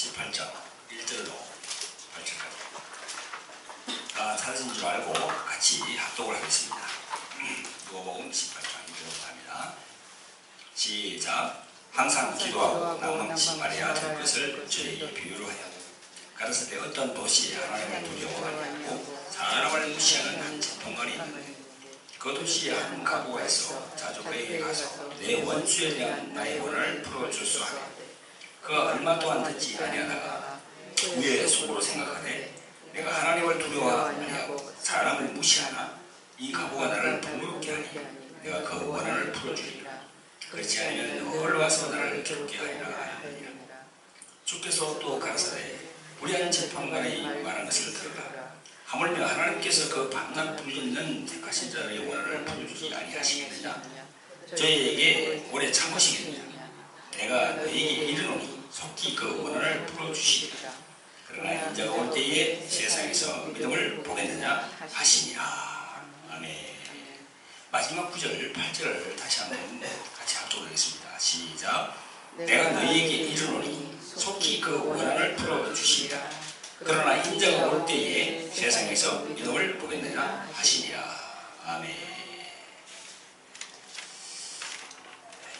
18장 1절로 8절까지 다 찾으신 줄 알고 같이 합독을 하겠습니다. 누가복음 18장 1절로 합니다. 시작. 항상 기도하고 낭망치 말해야 될 것을 저에게 비유로 하여 가라사대 어떤 도시에 하나님을 두려워하고 사람을 무시하는 한 재판관이 있는데 그 도시에 한 가부가 있어 자주 그에게 가서 내 원수에 대한 나의 원한을 풀어줄 수 하며 그가 얼마 동안 듣지 아니하다가 후에 속으로 생각하되 내가 하나님을 두려워하고 사람을 무시하나 이 가부가 나를 부끄럽게 하니 내가 그 원한을 풀어주리라. 그렇지 않으면 홀로 와서 나를 괴롭게 하리라 하느니라. 주께서 또 가라사대 우리 한 재판관이 말한 것을 들으라. 하물며 하나님께서 그 밤낮 부르짖는 택하신 자의 원한을 풀어주지 아니하시겠느냐. 저희에게 오래 참으시겠느냐. 내가 너희에게 이르노니 속히 그 원한을 풀어주시리라. 그러나 인자가 올 때에 세상에서 믿음을 보겠느냐 하시니라. 아멘. 마지막 9절 8절을 다시 한번 같이 합독하겠습니다. 시작. 내가 너희에게 이르노니 속히 그 원한을 풀어주시리라. 그러나 인자가 올 때에 세상에서 믿음을 보겠느냐 하시니라. 아멘.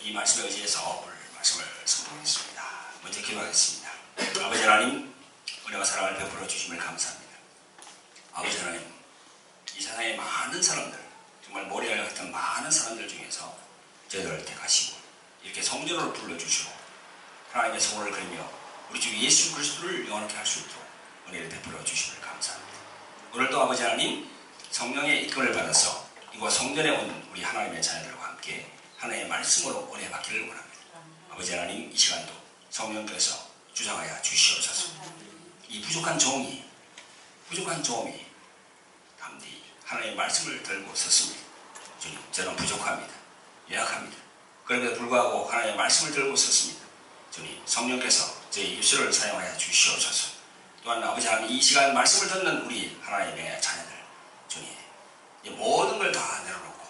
이 말씀에 의지해서 오늘 말씀을 선포하겠습니다. 먼저 기도하겠습니다. 아버지 하나님, 은혜와 사랑을 베풀어 주심을 감사합니다. 아버지 하나님, 이 세상의 많은 사람들, 정말 모래알 같은 많은 사람들 중에서 저희들을 택하시고 이렇게 성전으로 불러주시고 하나님의 소원을 그리며 우리 주 예수 그리스도를 영원하게 할 수 있도록 은혜를 베풀어 주심을 감사합니다. 오늘도 아버지 하나님, 성령의 이끌을 받아서 이곳 성전에 온 우리 하나님의 자녀들과 함께 하나님의 말씀으로 은혜 받기를 원합니다. 아버지 하나님, 이 시간도 성령께서 주장하여 주시옵소서. 이 부족한 종이 담대히 하나님의 말씀을 들고 섰습니다. 주님, 저는 부족합니다. 연약합니다. 그럼에도 불구하고 하나님의 말씀을 들고 섰습니다. 주님, 성령께서 저희 입술을 사용하여 주시옵소서. 또한 아버지 하나님, 이 시간 말씀을 듣는 우리 하나님의 자녀들, 주님, 이 모든 걸 다 내려놓고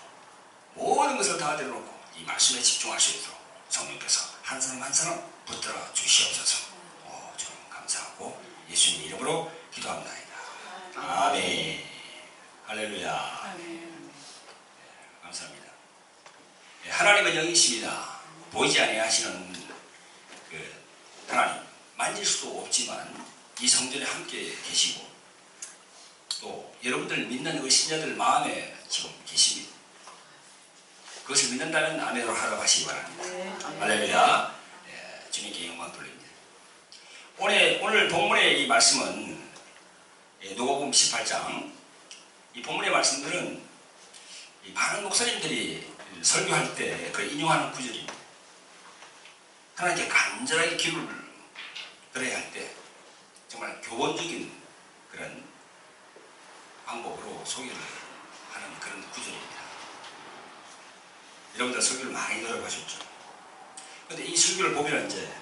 모든 것을 다 내려놓고 이 말씀에 집중할 수 있도록 성령께서 한 사람 한 사람 붙들어 주시옵소서. 주님 감사하고 예수님 이름으로 기도합니다. 아멘. 할렐루야. 아멘. 감사합니다. 하나님은 영이십니다. 보이지 아니하시는 그 하나님, 만질 수도 없지만 이 성전에 함께 계시고 또 여러분들 믿는 그 신자들 마음에 지금 계십니다. 그것을 믿는다면 아멘으로 하라고 하시기 바랍니다. 네, 할렐루야. 주님께 영광 돌립니다. 오늘 본문의 이 말씀은 누가복음 18장, 이 본문의 말씀들은 이 많은 목사님들이 설교할 때 그 인용하는 구절입니다. 하나님께 간절하게 기도를 드려야 할 때 정말 교본적인 그런 방법으로 소개를 하는 그런 구절입니다. 여러분들 설교를 많이 들어보셨죠? 근데 이 설교를 보면 이제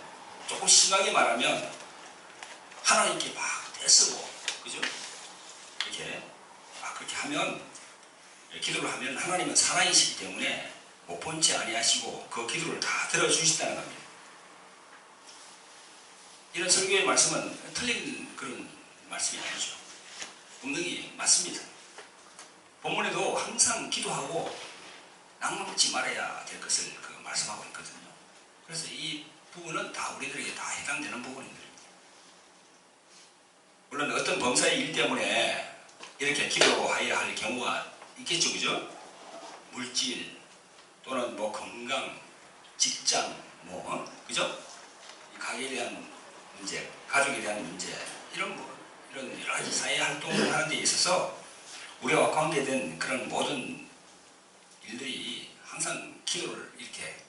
조금 심하게 말하면 하나님께 막 떼쓰고, 그죠? 이렇게 막 그렇게 하면, 기도를 하면 하나님은 살아계시기 때문에 못 본 채 아니하시고 그 기도를 다 들어주신다는 겁니다. 이런 설교의 말씀은 틀린 그런 말씀이 아니죠. 분명히 맞습니다. 본문에도 항상 기도하고 낭망치 말아야 될 것을 말씀하고 있거든요. 그래서 이 부분은 다 우리들에게 다 해당되는 부분입니다. 물론 어떤 범사의 일 때문에 이렇게 기도해야 할 경우가 있겠죠, 그죠? 물질 또는 뭐 건강, 직장, 그죠? 이 가게에 대한 문제, 가족에 대한 문제, 이런 여러 가지 사회 활동을 하는 데 있어서 우리와 관계된 그런 모든 일들이 항상 기도를 이렇게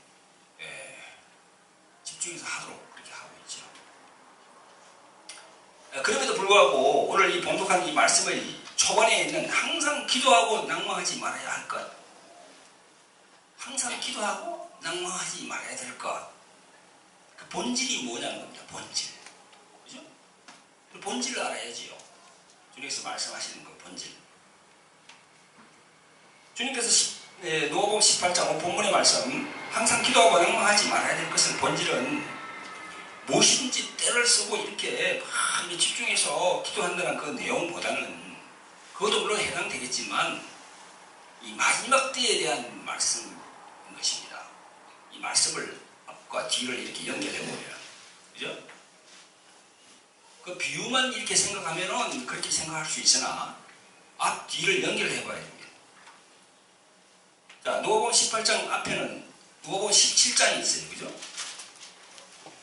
집중해서 하도록 그렇게 하고 있죠. 그럼에도 불구하고 오늘 이 봉독한 이 말씀의 초반에 있는 항상 기도하고 낭망하지 말아야 할 것, 항상 기도하고 낭망하지 말아야 될 것, 그 본질이 뭐냐는 겁니다. 본질, 그죠? 그 본질을 알아야지요. 주님께서 말씀하시는 그 본질. 주님께서 누가복음 18장 본문의 말씀, 항상 기도하고 낭망하지 말아야 될 것은 본질은 무엇이든지 때를 쓰고 이렇게 막 집중해서 기도한다는 그 내용보다는 그것도 물론 해당되겠지만 이 마지막 때에 대한 말씀인 것입니다. 이 말씀을 앞과 뒤를 이렇게 연결해보면, 그죠? 그 비유만 이렇게 생각하면은 그렇게 생각할 수 있으나 앞 뒤를 연결해봐야 됩니다. 자, 누가복음 18장 앞에는 누가복음 17장이 있어요, 그죠?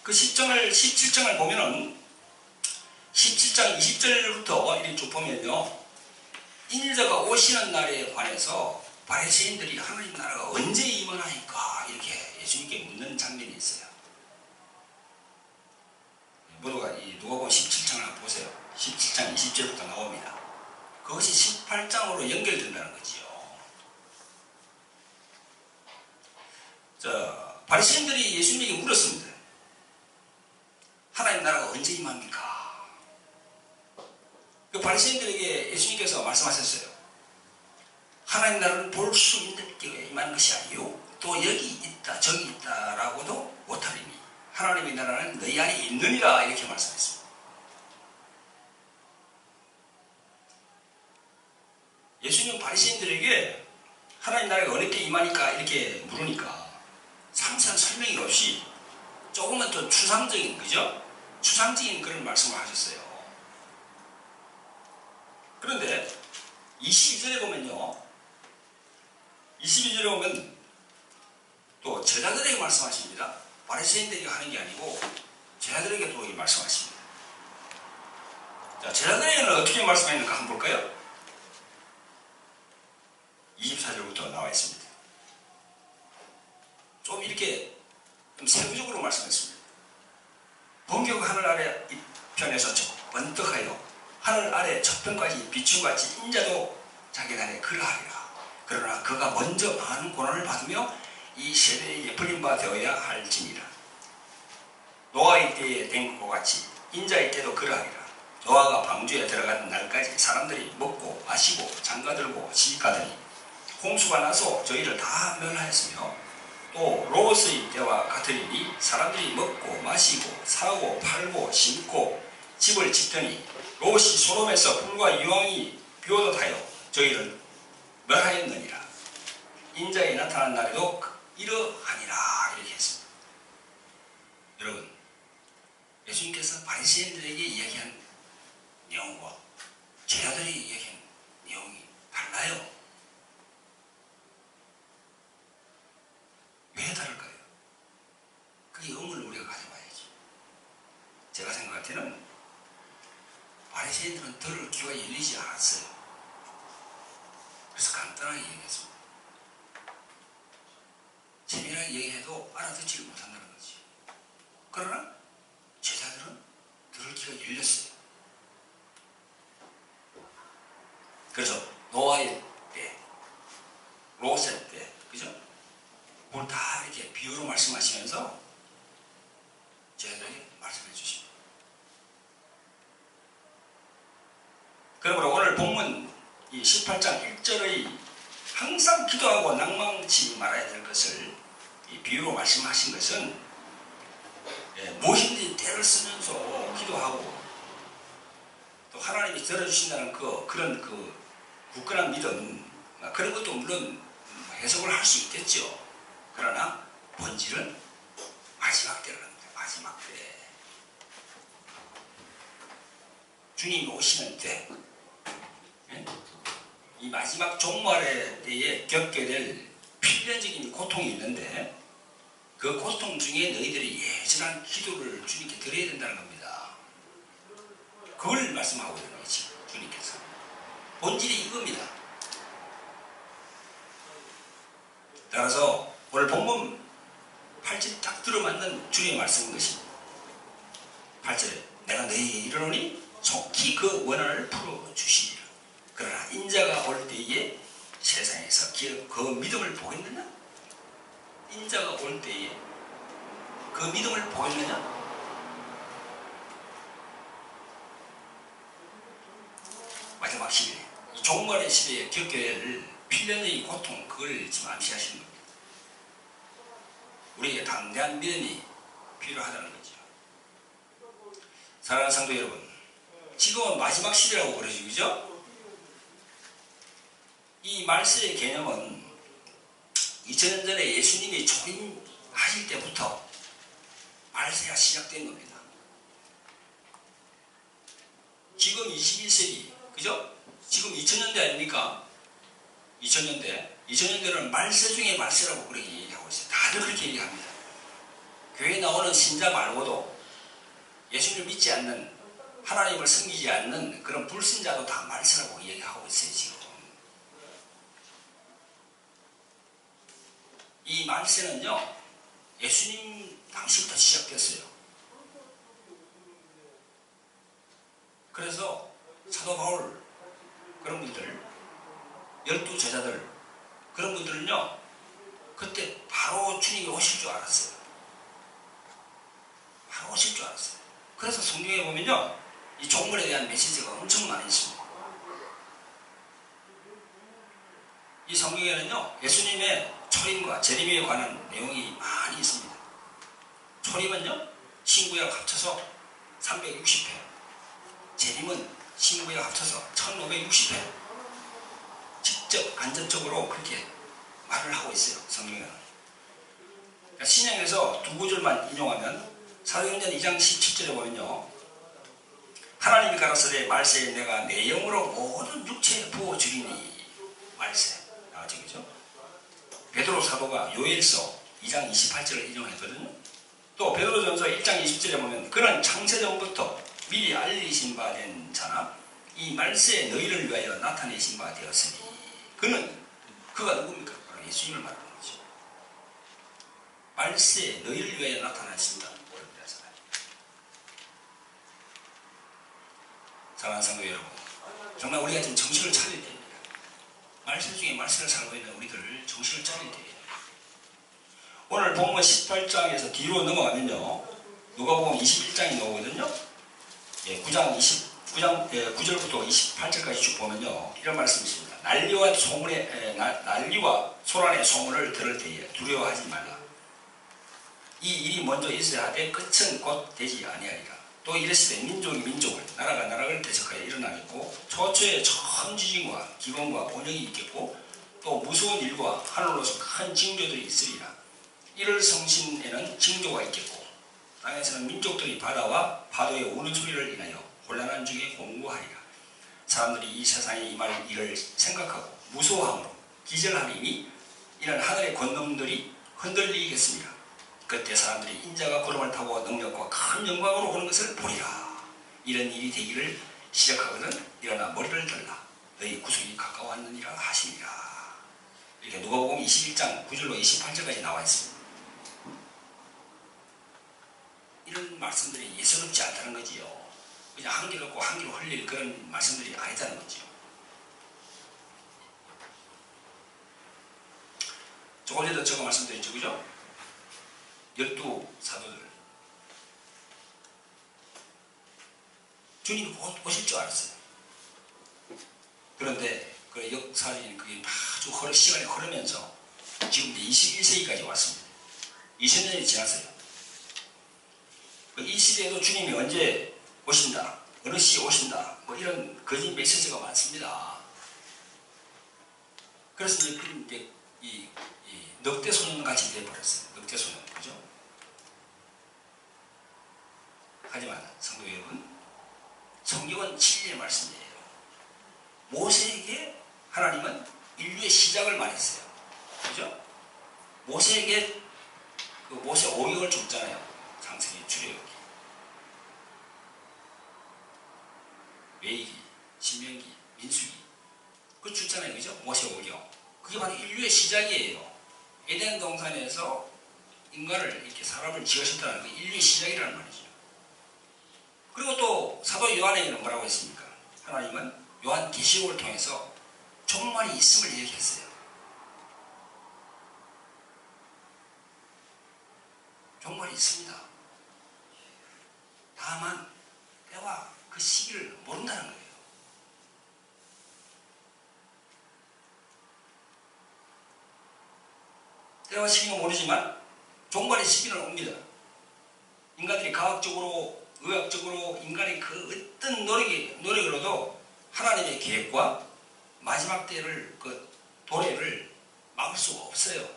그 17장을 보면은 17장 20절부터 이렇게 쭉 보면요, 인자가 오시는 날에 관해서 바리새인들이 하나님 나라가 언제 임하나이까 이렇게 예수님께 묻는 장면이 있어요. 모두가 이 누가복음 17장을 한번 보세요. 17장 20절부터 나옵니다. 그것이 18장으로 연결된다는 거지요. 자, 바리새인들이 예수님에게 물었습니다. 하나님 나라가 언제 임합니까? 그 바리새인들에게 예수님께서 말씀하셨어요. 하나님 나라는 볼 수 있는 때에 임하는 것이 아니요, 또 여기 있다 저기 있다라고도 못하리니 하나님의 나라는 너희 안에 있느니라, 이렇게 말씀했습니다. 예수님은 바리새인들에게 하나님 나라가 어느 때 임하니까 이렇게 물으니까 상세한 설명이 없이 조금은 더 추상적인, 그죠? 추상적인 그런 말씀을 하셨어요. 그런데 22절에 보면요, 22절에 보면 또 제자들에게 말씀하십니다. 바리새인들에게 하는 게 아니고 제자들에게 또 말씀하십니다. 자, 제자들에게는 어떻게 말씀했는가 한번 볼까요? 24절부터 나와 있습니다. 좀 이렇게 좀 세부적으로 말씀했습니다. 본격 하늘 아래 편에서 번뜩하여 하늘 아래 저편까지 비춤같이 인자도 자기 날에 그러하리라. 그러나 그가 먼저 많은 고난을 받으며 이 세대에 예풀린 바 되어야 할지니라. 노아의 때에 된 것과 같이 인자의 때도 그러하리라. 노아가 방주에 들어가는 날까지 사람들이 먹고 마시고 장가들고 시집가더니 홍수가 나서 저희를 다 멸하였으며, 또 롯의 때와 같으리니 사람들이 먹고 마시고 사고 팔고 심고 집을 짓더니 롯이 소돔에서 불과 유황이 비오듯하여 저희를 멸하였느니라. 인자에 나타난 날에도 이러하니라, 이렇게 했습니다. 여러분, 예수님께서 바리새인들에게 이야기한 내용과 제자들에게 이야기한 내용이 달라요. 왜 다를까요? 그 의문을 우리가 가져봐야죠. 제가 생각할 때는 바리새인들은 들을 귀가 열리지 않았어요. 그래서 간단하게 얘기했습니다. 재미나게 얘기해도 알아듣지를 못한다는 거지. 그러나 제자들은 들을 귀가 열렸어요. 그래서 노아의 때, 롯의 때, 그죠? 오늘 다 이렇게 비유로 말씀하시면서 제자들에게 말씀해 주십니다. 그러므로 오늘 본문 이 18장 1절의 항상 기도하고 낭망치 말아야 될 것을 이 비유로 말씀하신 것은, 무엇인지 때를 쓰면서 기도하고 또 하나님이 들어주신다는 그런 굳건한 믿음, 그런 것도 물론 해석을 할 수 있겠죠. 그러나 본질은 마지막 때라는 거예요. 마지막 때, 주님이 오시는 때, 이 마지막 종말의 때에 겪게 될 필연적인 고통이 있는데, 그 고통 중에 너희들이 예전한 기도를 주님께 드려야 된다는 겁니다. 그걸 말씀하고 있는 거지, 주님께서. 본질이 이겁니다. 따라서 오늘 본문 8절 딱 들어맞는 주님의 말씀인 것입니다. 8절에 내가 너희에게 이르노니 속히 그 원한을 풀어주시리라. 그러나 인자가 올 때에 세상에서 그 믿음을 보겠느냐? 인자가 올 때에 그 믿음을 보겠느냐? 마지막 시대, 이 종말의 시대에 겪어야 할 필연의 고통, 그걸 지금 암시하시는 겁니다. 우리에게 담대한 믿음이 필요하다는 거죠. 사랑하는 성도 여러분, 지금은 마지막 시대라고 그러죠, 그죠? 이 말세의 개념은 2000년 전에 예수님이 초림하실 때부터 말세가 시작된 겁니다. 지금 21세기, 그죠? 지금 2000년대 아닙니까? 2000년대는 말세 중에 말세라고 그렇게 얘기하고 있어요. 다들 그렇게 얘기합니다. 교회에 나오는 신자 말고도 예수님을 믿지 않는, 하나님을 섬기지 않는 그런 불신자도 다 말세라고 얘기하고 있어요, 지금. 이 말세는요, 예수님 당시부터 시작됐어요. 그래서 사도 바울, 그런 분들, 12 제자들, 그런 분들은요, 그때 바로 주님이 오실 줄 알았어요. 바로 오실 줄 알았어요. 그래서 성경에 보면요, 이 종말에 대한 메시지가 엄청 많이 있습니다. 이 성경에는요, 예수님의 초림과 재림에 관한 내용이 많이 있습니다. 초림은요, 신구약 합쳐서 360회, 재림은 신구약 합쳐서 1560회, 직접 간접적으로 그렇게 말을 하고 있어요, 성경에는. 그러니까 신약에서 두 구절만 인용하면 사도행전 2장 17절에 보면요, 하나님이 가라사대 말세에 내가 내 영으로 모든 육체에 부어주리니, 말세 나왔죠, 그죠? 베드로 사도가 요엘서 2장 28절을 인용했거든요. 또 베드로전서 1장 20절에 보면 그는 창세전부터 미리 알리신 바 된 자나 이 말세에 너희를 위하여 나타내신 바 되었으니, 그가 누굽니까? 바로 예수님을 말하는 거죠. 말세에 너희를 위하여 나타나신다. 사랑하는 성도 여러분, 정말 우리가 지금 정신을 차려야 됩니다. 말세 중에 말세를 살고 있는 우리들 정신을 차려야 됩니다. 오늘 본문 18장에서 뒤로 넘어가면요, 누가복음 21장이 나오거든요. 9절부터 28절까지 쭉 보면요, 이런 말씀이 있습니다. 난리와 소란의 소문을 들을 때에 두려워하지 말라. 이 일이 먼저 있어야 하되 끝은 곧 되지 아니하리라. 또 이랬을 때 민족이 민족을, 나라가 나라를 대적하여 일어나겠고, 초초에 큰 지진과 기근과 번영이 있겠고, 또 무서운 일과 하늘로서 큰 징조들이 있으리라. 이를 성신에는 징조가 있겠고, 땅에서는 민족들이 바다와 파도의 우는 소리를 인하여 곤란한 중에 공고하리라. 사람들이 이 세상에 임할 일을 생각하고 무서워함으로 기절하리니 이는 하늘의 권능들이 흔들리겠습니다. 그때 사람들이 인자가 구름을 타고 능력과 큰 영광으로 오는 것을 보리라. 이런 일이 되기를 시작하거든 일어나 머리를 들라. 너희 구속이 가까웠느니라 하시니라. 이렇게 누가복음 21장 9절로 28절까지 나와 있습니다. 이런 말씀들이 예사롭지 않다는 거지요. 그냥 한 길 없고 한 길 흘릴 그런 말씀들이 아니다는 거지요. 조금 전에 저거 말씀드렸죠, 그죠? 12 사도들, 주님이 오실 줄 알았어요. 그런데 그 역사적인 그게 아주 시간이 흐르면서 지금 이제 21세기까지 왔습니다. 20년이 지났어요. 이 시대에도 주님이 언제 오신다, 어느 시에 오신다, 뭐 이런 거짓 메시지가 많습니다. 그래서 이제 이 늑대 소년 같이 되어버렸어요. 늑대 소년, 그죠? 하지만 성도 여러분, 성경은 진리의 말씀이에요. 모세에게 하나님은 인류의 시작을 말했어요. 그죠? 모세에게 그 모세 오경을 줬잖아요. 창세기, 출애굽기, 레위기, 신명기, 민수기, 그거 줬잖아요. 그죠? 모세 오경. 그게 바로 인류의 시작이에요. 에덴 동산에서 인간을, 이렇게 사람을 지으셨다는 게 인류의 시작이라는 말이죠. 그리고 또 사도 요한에게는 뭐라고 했습니까? 하나님은 요한 계시록을 통해서 종말이 있음을 얘기했어요. 종말이 있습니다. 다만 때와 그 시기를 모른다는 거예요. 때와 시기는 모르지만 종말의 시기는 옵니다. 인간들이 과학적으로 의학적으로 인간의 그 어떤 노력으로도 하나님의 계획과 마지막 때를 그 도래를 막을 수가 없어요.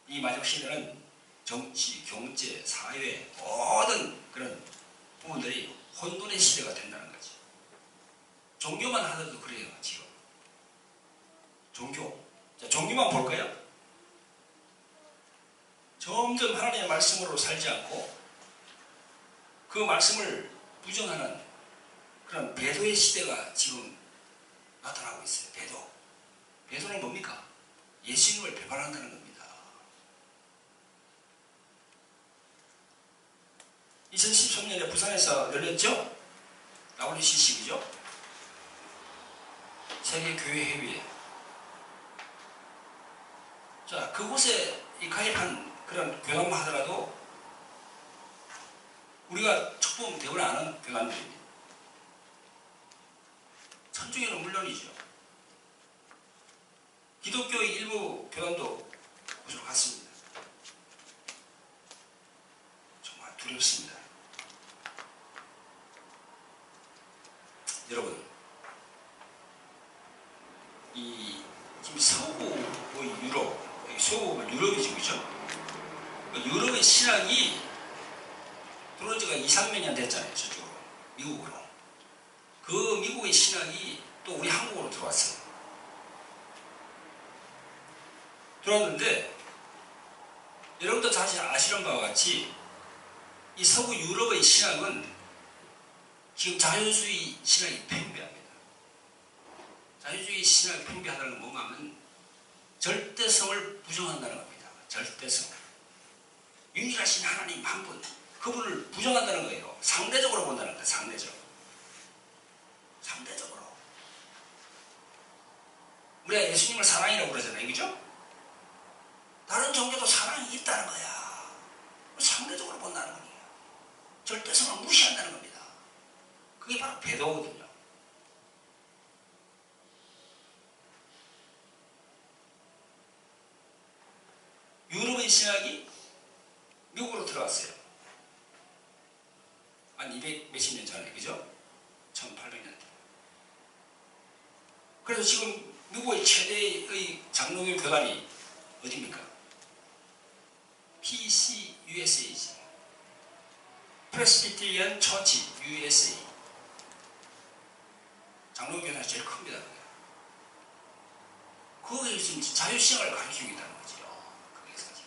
이 마지막 시대는 정치, 경제, 사회 모든 그런 부분들이 혼돈의 시대가 된다는 거지. 종교만 하더라도 그래요. 지금 종교. 자, 종교만 볼까요? 점점 하나님의 말씀으로 살지 않고 그 말씀을 부정하는 그런 배도의 시대가 지금 나타나고 있어요. 배도. 배도는 뭡니까? 예수님을 배반한다는 겁니다. 2013년에 부산에서 열렸죠? WCC죠? 세계교회회의에. 자, 그곳에 가입한 그런 교단만 하더라도 우리가 척보면 대부분 아는 교단들입니다. 천주교는 물론이죠. 기독교의 일부 교단도 그곳으로 갔습니다. 정말 두렵습니다. 여러분, 지금 서구의 유럽, 서구가 유럽이죠, 그죠? 유럽의 신학이 들어온 지가 2, 300년 됐잖아요, 저쪽으로. 미국으로. 그 미국의 신학이 또 우리 한국으로 들어왔어요. 들어왔는데, 여러분도 다시 아시는 바와 같이 이 서구 유럽의 신학은 지금 자유주의 신학이 팽배합니다. 자유주의 신학이 팽배하다는 건 뭔가 하면 절대성을 부정한다는 겁니다. 절대성. 유일하신 하나님 한 분, 그분을 부정한다는 거예요. 상대적으로 본다는 거예요. 상대적으로. 상대적으로. 우리가 예수님을 사랑이라고 그러잖아요. 그죠? 다른 종교도 사랑이 있다는 거야. 상대적으로 본다는 거예요. 절대성을 무시한다는 겁니다. 그게 바로 배도거든요. 유럽의 신학이 미국으로 들어왔어요. 한 200 몇십 년 전에, 그죠? 1800년대. 그래서 지금 미국의 최대의 장로교 교단이 어디입니까? PCUSA지. 프레스비테리안 처치 USA. 장로교 교단이 제일 큽니다. 그게 지금 자유신학을 가르치고 있다는 거죠. 그게 사실.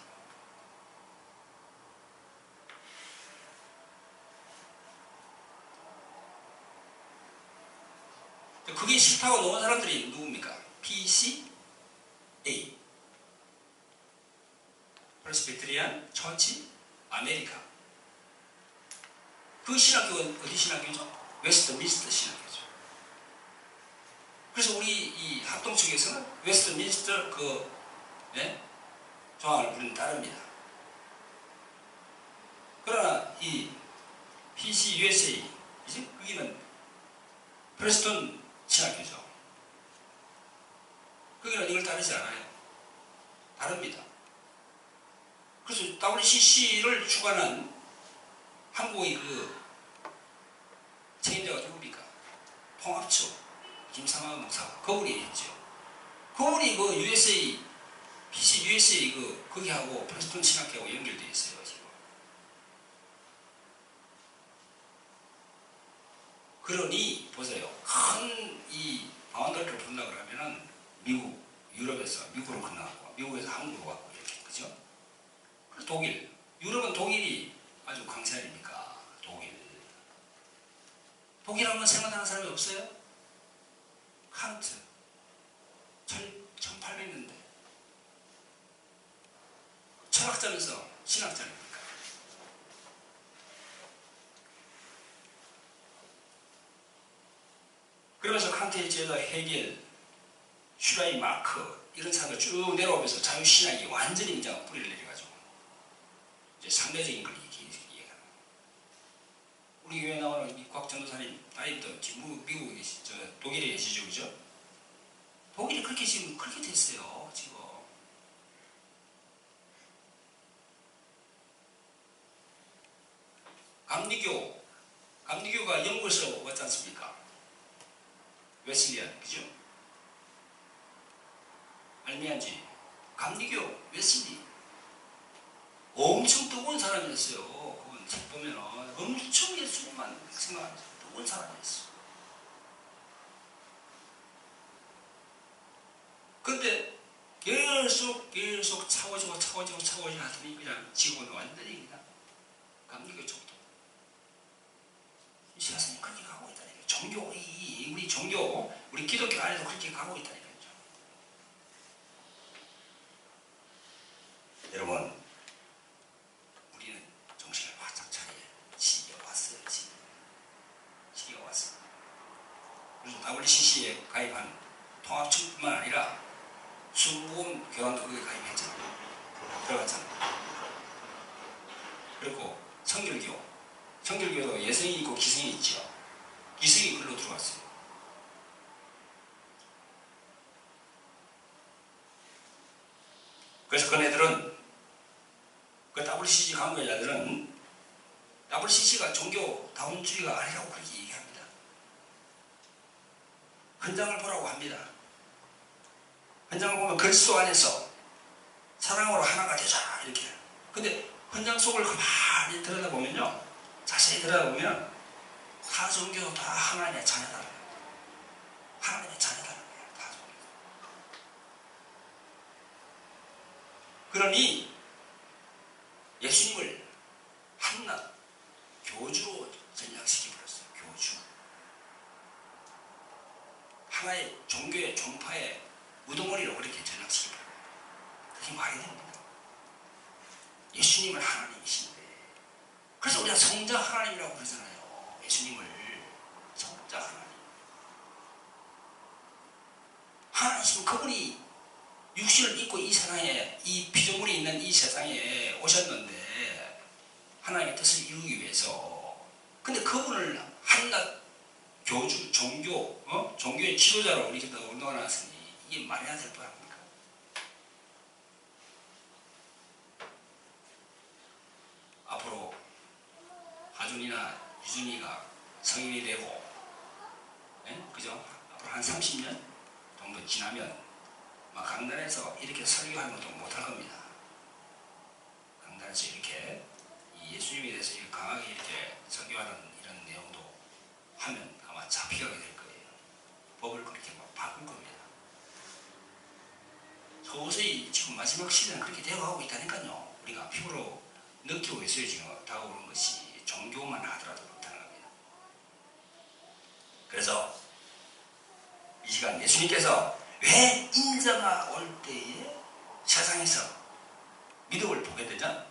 그게 싫다고 놓은 사람들이 누굽니까? PCA. 프레스비테리안 처치 아메리카. 그 신학교는 어디 신학교죠? 웨스트민스터 신학교죠. 그래서 우리 이 합동 측에서는 웨스트민스터 조항을 우리는 따릅니다. 그러나 이 PCUSA, 이제 거기는 프레스턴 신학교죠. 거기는 이걸 따르지 않아요. 다릅니다. 그래서 WCC를 주관한 한국의 그 책임자가 누굽니까? 통합처 김상환 목사. 그분이 했죠. 그분이 그 USA, PCUSA 거기하고 프레스턴 신학교하고 연결되어 있어요, 지금. 그러니, 보세요. 큰 이 바운더리를 본다 그러면은 미국, 유럽에서 미국으로 건너갔고, 미국에서 한국으로 왔고, 이렇게. 그죠? 그리고 독일. 유럽은 독일이 아주 강세 아닙니까? 독일. 독일 하면 생각나는 사람이 없어요? 칸트. 1800년대. 철학자면서 신학자입니까? 그러면서 칸트의 제자 헤겔, 슈라이마크 이런 사람들 쭉 내려오면서 자유신학이 완전히 그냥 뿌리를 내려가지고 이제 상대적인 걸 얘기하는. 우리 교회 나오는 이 곽 전도사님 아이도 지금 미국에 계시죠, 독일에 계시죠, 그죠? 독일이 그렇게 지금 그렇게 됐어요, 지금. 감리교가 영국에서 왔지 않습니까? 웨슬리안, 그죠? 알미안주의, 감리교, 웨슬리. 엄청 뜨거운 사람이었어요. 그분 책 보면은 엄청 예수님만 생각하면서 뜨거운 사람이었어요. 근데 계속 차고지고 하더니 그냥 지금은 완전히 그냥 감리교 쪽도 이 세상이 그렇게 가고 있다니까요. 종교, 우리 종교, 우리 기독교 안에도 그렇게 가고 있다니까요. 여러분, 우리는 정신을 바짝 차려야 시기가 왔어요. 시기가 왔어요. 그래서 WCC에 가입한 통합청뿐만 아니라 순복음 교단도 거기에 가입했잖아요. 들어갔잖아요. 그리고 청결교도 예성이 있고 기성이 있죠. 기성이 글로 들어갔어요. 그래서 그네들은, 그 WCC 강구자들은 WCC가 종교 다운주의가 아니라고 그렇게 얘기합니다. 현장을 보라고 합니다. 현장을 보면 그리스도 안에서 사랑으로 하나가 되자 이렇게. 근데 현장 속을 가만히 들여다보면요, 자세히 들여다보면 다 종교도 다 하나님의 자녀다. 하나님의 자녀다는 거예요. 다 종교. 그러니 예수님을 한낱 교주로 전향시켜버렸어요. 교주. 하나의 종교의 종파의 우두머리로 그렇게 전향시켜버려요. 그렇게 말이 됩니다. 예수님은 하나님이신데, 그래서 우리가 성자 하나님이라고 그러잖아요. 예수님을 성자 하나님. 하나님, 그분이 육신을 입고 이 세상에, 이 피조물이 있는 이 세상에 오셨는데 하나님의 뜻을 이루기 위해서. 근데 그분을 한낱 교주, 종교의 지도자로 우리 기도가 운동을 해놨으니 이게 말해야 될 뻔합니까? 앞으로 하준이나 유준이가 성인이 되고, 그죠? 앞으로 한 30년 정도 지나면 막 강단에서 이렇게 설교하는 것도 못할 겁니다. 강단에서 이렇게 예수님에 대해서 이렇게 강하게 이렇게 설교하는 이런 내용도 하면 아마 잡히게 될 거예요. 법을 그렇게 막 바꿀 겁니다. 서서히 지금 마지막 시대는 그렇게 되어가고 있다니까요. 우리가 피부로 느끼고 있어요. 지금 다가오는 것이 종교만 하더라도 그렇다는 겁니다. 그래서 이 시간 예수님께서 왜 인자가 올 때에 세상에서 믿음을 보게 되죠?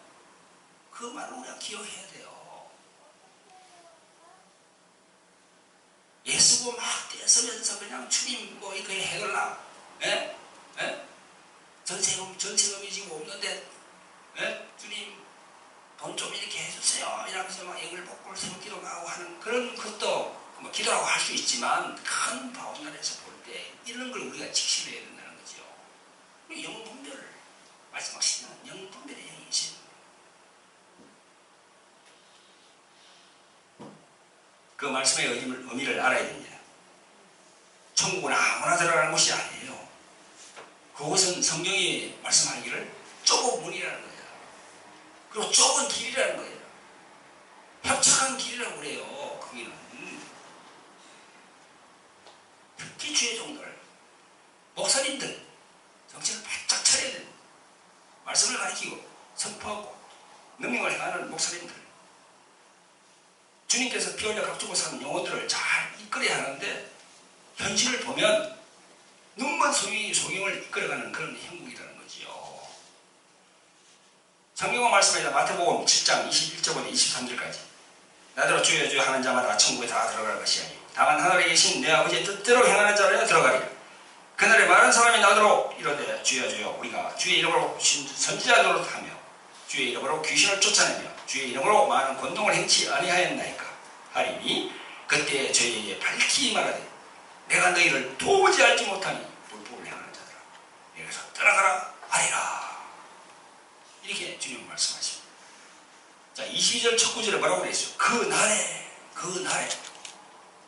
그 말을 우리가 기억해야 돼요. 예수고 막 떼서면서 그냥 주님 뭐 이거 해달라. 전세금이 지금 없는데, 주님 돈 좀 이렇게 해주세요. 이러면서 막 애글복골 세우기도 하고 하는 그런 것도 뭐 기도라고 할 수 있지만, 큰 바운날에서 볼 때 이런 걸 우리가 직시해야 된다는 거죠. 영분별, 마지막 시대는 영분별의 영이 있어요. 그 말씀의 의미를 알아야 됩니다. 천국은 아무나 들어가는 곳이 아니에요. 그곳은 성경이 말씀하기를 좁은 문이라는 거예요. 그리고 좁은 길이라는 거예요. 협착한 길이라고 그래요. 거기는. 특히 주의 종들, 목사님들, 정신을 바짝 차려야 됩니다. 말씀을 가르치고 선포하고 능력을 행하는 목사님들, 주님께서 피 흘려 값주고 산 영혼들을 잘 이끌어야 하는데, 현실을 보면 눈먼 소경을 이끌어가는 그런 형국이라는 거지요. 성경은 말씀합니다. 마태복음 7장 21절부터 23절까지. 나더러 주여 주여 하는 자마다 천국에 다 들어갈 것이 아니고 다만 하늘에 계신 내 아버지의 뜻대로 행하는 자라야 들어가리라. 그날에 많은 사람이 나더러 이르되 주여 주여 우리가 주의 이름으로 선지자 노릇하며 주의 이름으로 귀신을 쫓아내며 주의 이름으로 많은 권능을 행치 아니하였나이까 하리니 그때 저희에게 밝히 말하되 내가 너희를 도무지 알지 못하니 불법을 행하는 자들아 여기서 떠나가라 하리라. 이렇게 주님은 말씀하십니다. 자, 22절 첫 구절에 뭐라고 그랬어요? 그 날에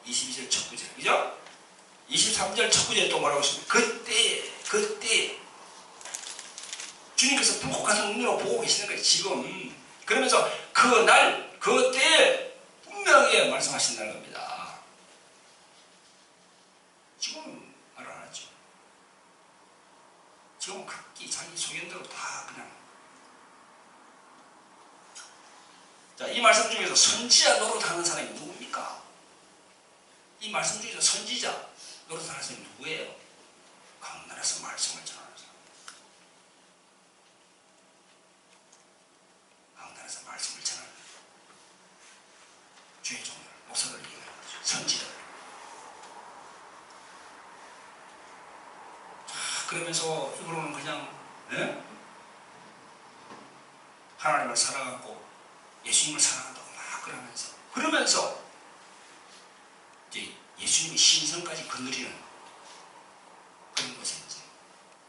22절 첫 구절, 그죠? 23절 첫 구절에 또 뭐라고 했습니까? 그때 주님께서 불꽃 같은 눈으로 보고 계시는 거예요, 지금. 그러면서 그날, 그때 분명하게 말씀하신다는 겁니다. 지금은 말 안 하죠. 지금은 각기 자기 소견대로 다 그냥. 자, 이 말씀 중에서 선지자 노릇하는 사람이 누굽니까? 이 말씀 중에서 선지자 노릇하는 사람이 누구예요? 강단에서 말씀을 전하는 사람. 강단에서 말씀을 전하는 주의 종들, 목사들을 얘기하는 거죠. 선지자들. 그러면서 입으로는 그냥 하나님을 사랑하고 예수님을 사랑한다고 막 그러면서 이제 예수님의 신성까지 건드리는 그런 것에 이제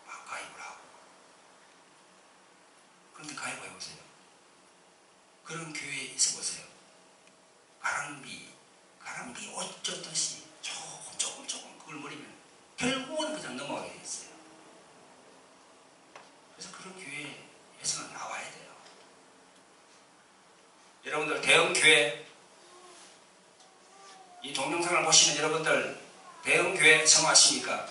막 가입을 하고. 그런데 가입해 보세요. 그런 교회에 있어 보세요. 가랑비 어쩌듯이 조금 그걸 버리면 결국은 그냥 넘어가게 돼 있어요. 그래서 그런 교회에서는 나와야 돼요. 여러분들 대형교회, 이 동영상을 보시는 여러분들 대형교회 성화하십니까?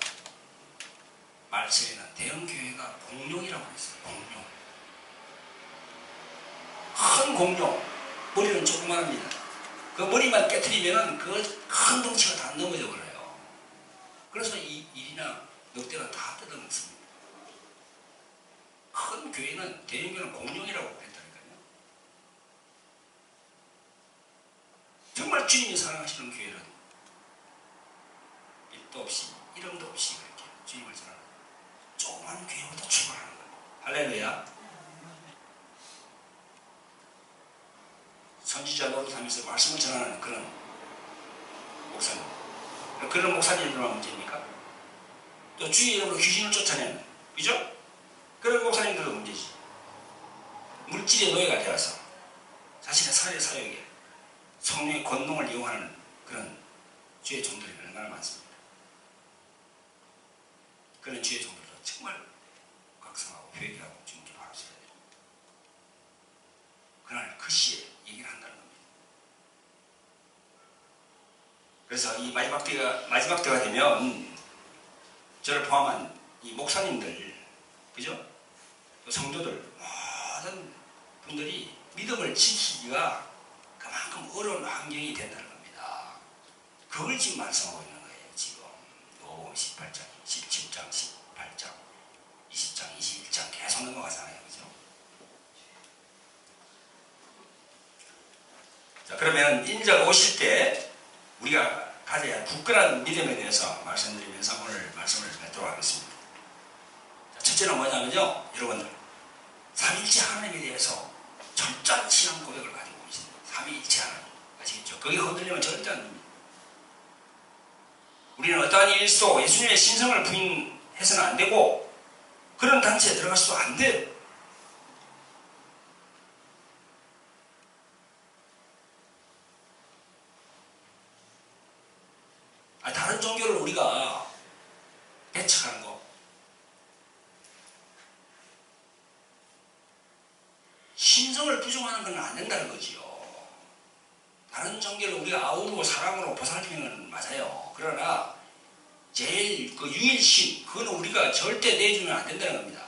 말씀에는 대형교회가 공룡이라고 했어요. 공룡. 큰 공룡. 머리는 조그만합니다. 그 머리만 깨트리면 그 큰 덩치가 다 넘어져 버려요. 그래서 이 일이나 늑대가 다 뜯어먹습니다. 큰 교회는, 대형교회는 공룡이라고 했다니까요. 정말 주님이 사랑하시는 교회는 빛도 없이 이름도 없이 그렇게 주님을 전하는 조그만 교회부터 출발하는 거예요. 할렐루야. 선지자 노릇하면서 말씀을 전하는 그런 목사님. 그런 목사님들만 문제입니까? 또 주의 이름으로 귀신을 쫓아내는, 그죠? 그런 목사님들도 문제지. 물질의 노예가 되어서 자신의 사회 사역에 성령의 권능을 이용하는 그런 주의 종들이 얼마나 많습니다. 그런 주의 종들도 정말 각성하고 회개하고 주님께 바로 서야 돼요. 그날 그 시에 얘기를 한다는 겁니다. 그래서 이 마지막 때가 되면 저를 포함한 이 목사님들, 그죠? 또 성도들, 모든 분들이 믿음을 지키기가 그만큼 어려운 환경이 된다는 겁니다. 그걸 지금 말씀하고 있는 거예요. 지금 요한복음 18장, 17장, 18장, 20장, 21장 계속 넘어가잖아요. 그죠? 자, 그러면 인자가 오실 때 우리가 가져야 할 굳건한 믿음에 대해서 말씀드리면서 오늘 말씀을 맺도록 하겠습니다. 자, 첫째는 뭐냐면요, 여러분들 삼위일체 하나님에 대해서 철저한 신앙 고백을 가지고 있습니다. 삼위일체 하나님, 아시겠죠? 거기 흔들리면 절대 안 됩니다. 우리는 어떠한 일도 예수님의 신성을 부인해서는 안 되고 그런 단체에 들어가서도 안 돼요. 다른 종교를 우리가 배척하는 거, 신성을 부정하는 건 안 된다는 거지요. 다른 종교를 우리가 아우르고 사랑으로 보살피는 건 맞아요. 그러나 제일 그 유일신, 그건 우리가 절대 내주면 안 된다는 겁니다.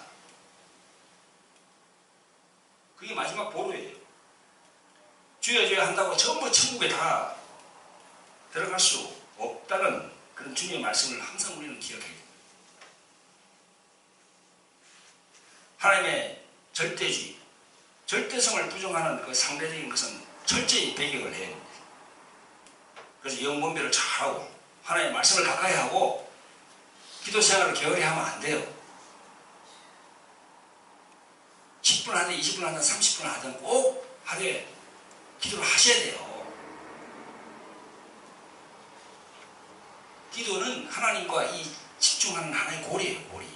그게 마지막 보루예요. 주여 주여 한다고 전부 천국에 다 들어갈 수 없다는 그런 주님의 말씀을 항상 우리는 기억해야 됩니다. 하나님의 절대주의, 절대성을 부정하는 그 상대적인 것은 철저히 배격을 해야 됩니다. 그래서 영분별을 잘하고 하나님의 말씀을 가까이 하고 기도 생활을 게을리 하면 안 돼요. 10분 하든 20분 하든 30분 하든 꼭 하루에 기도를 하셔야 돼요. 기도는 하나님과 이 집중하는 하나의 고리예요, 고리.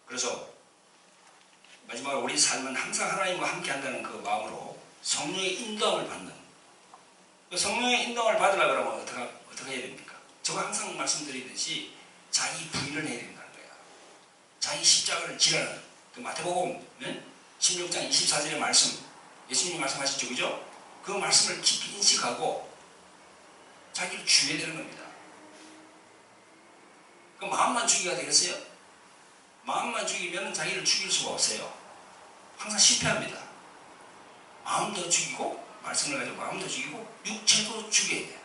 그래서 항상 하나님과 함께 한다는 그 마음으로 성령의 인도함을 받는, 그 성령의 인도함을 받으려고 그러면 어떻게 해야 됩니까? 제가 항상 말씀드리듯이 자기 부인을 해야 된다는 거야. 자기 십자가를 지라는 그 마태복음 16장 24절의 말씀, 예수님이 말씀하셨죠, 그죠? 그 말씀을 깊이 인식하고 자기를 죽여야 되는 겁니다. 그 마음만 죽이가 되겠어요? 마음만 죽이면 자기를 죽일 수가 없어요. 항상 실패합니다. 마음도 죽이고, 말씀을 가지고 마음도 죽이고, 육체도 죽여야 돼요.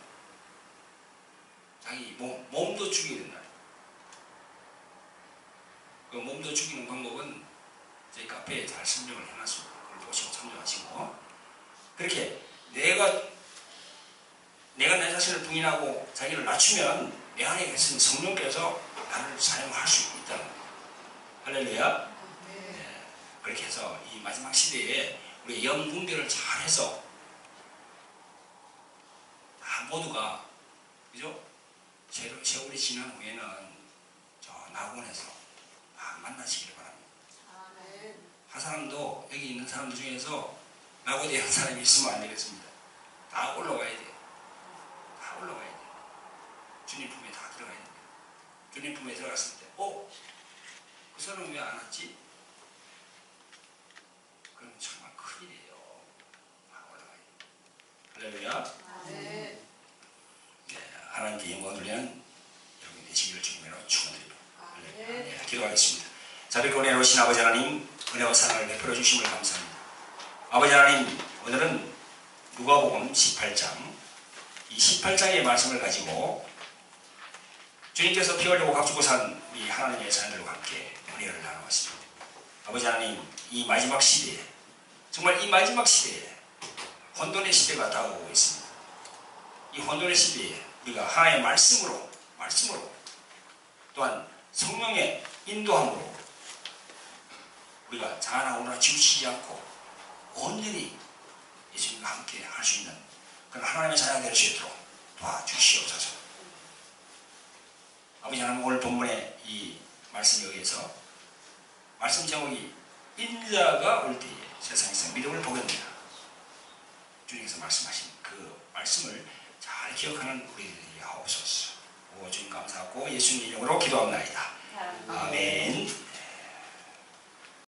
자기 몸도 죽여야 된다. 그 몸도 죽이는 방법은 저희 카페에 잘 설명을 해놨습니다. 그걸 보시고 참조하시고, 그렇게 내가 내 자신을 부인하고 자기를 낮추면 내 안에 계신 성령께서 나를 사용할 수 있다는 거예요. 할렐루야. 네. 그렇게 해서 이 마지막 시대에 우리 영분별을 잘해서 다 모두가, 그죠? 세월이 지난 후에는 저 낙원에서 만나시길 바랍니다. 한 사람도, 여기 있는 사람들 중에서 낙원에 대한 사람이 있으면 안 되겠습니다. 다 올라가야 돼요. 다 올라가야 돼요. 주님 품에 다 들어가야 됩니다. 주님 품에 들어갔을 때, 그 사람은 왜 안 왔지? 그럼 정말 큰일이에요. 다 올라가야 돼요. 할렐루야. 네, 하나님께 영광 돌리는 여러분의 지기를 주님으로 축원드립니다. 네, 기도하겠습니다. 자비롭고 은혜로우신 아버지 하나님, 은혜와 사랑을 베풀어 주심을 감사합니다. 아버지 하나님, 오늘은 누가복음 18장, 이 18장의 말씀을 가지고 주님께서 피 흘리고 값주고 산 우리 하나님의 자녀들과 함께 은혜를 나누었습니다. 아버지 하나님, 이 마지막 시대에, 정말 이 마지막 시대에 혼돈의 시대가 다가오고 있습니다. 이 혼돈의 시대에 우리가 하나님의 말씀으로 또한 성령의 인도함으로 우리가 자나오나 지우치지 않고 온전히 예수님과 함께 할 수 있는 그런 하나님의 자녀가 될 수 있도록 도와주시옵소서. 아버지 하나님, 오늘 본문의 이 말씀에 의해서 말씀 제목이 인자가 올 때에 세상에서 믿음을 보겠느냐, 주님께서 말씀하신 그 말씀을 잘 기억하는 우리들이 하옵소서. 주님 감사하고 예수님 이름으로 기도합니다. 아멘.